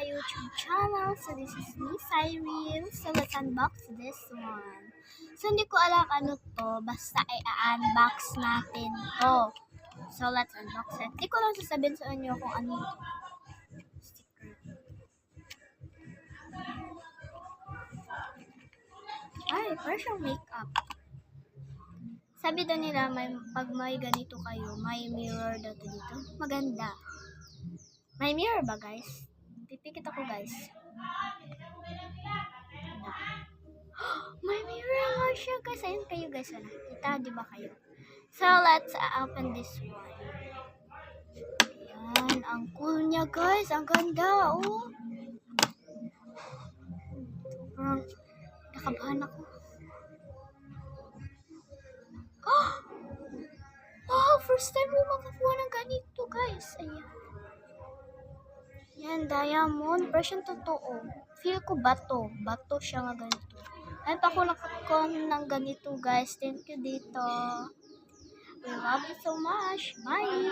my YouTube channel. So this is me, Cyril. So let's unbox this one. So hindi ko alam ano to, basta i-unbox natin to. So let's unbox it. Hindi ko lang sasabihin sa inyo kung ano ito. Sticker. Ay, parang makeup. Sabi daw nila, pag may ganito kayo, may mirror daw to dito. Maganda. May mirror ba, guys? Pipikit ako, guys. May mirror nga siya, guys. Ayun kayo, guys. Nakikita, di ba kayo? So, let's open this one. Ayan, ang cool niya, guys. Ang ganda, oh. Parang nakabahan ako. Wow, first time mo makakuha ng ganito, guys. Ayan. Yan, diamond. Pero siyang totoo. Feel ko bato. Bato siya nga ganito. Ayun pa ako nakakuha ng ganito, guys. Thank you dito. We love you so much. Bye!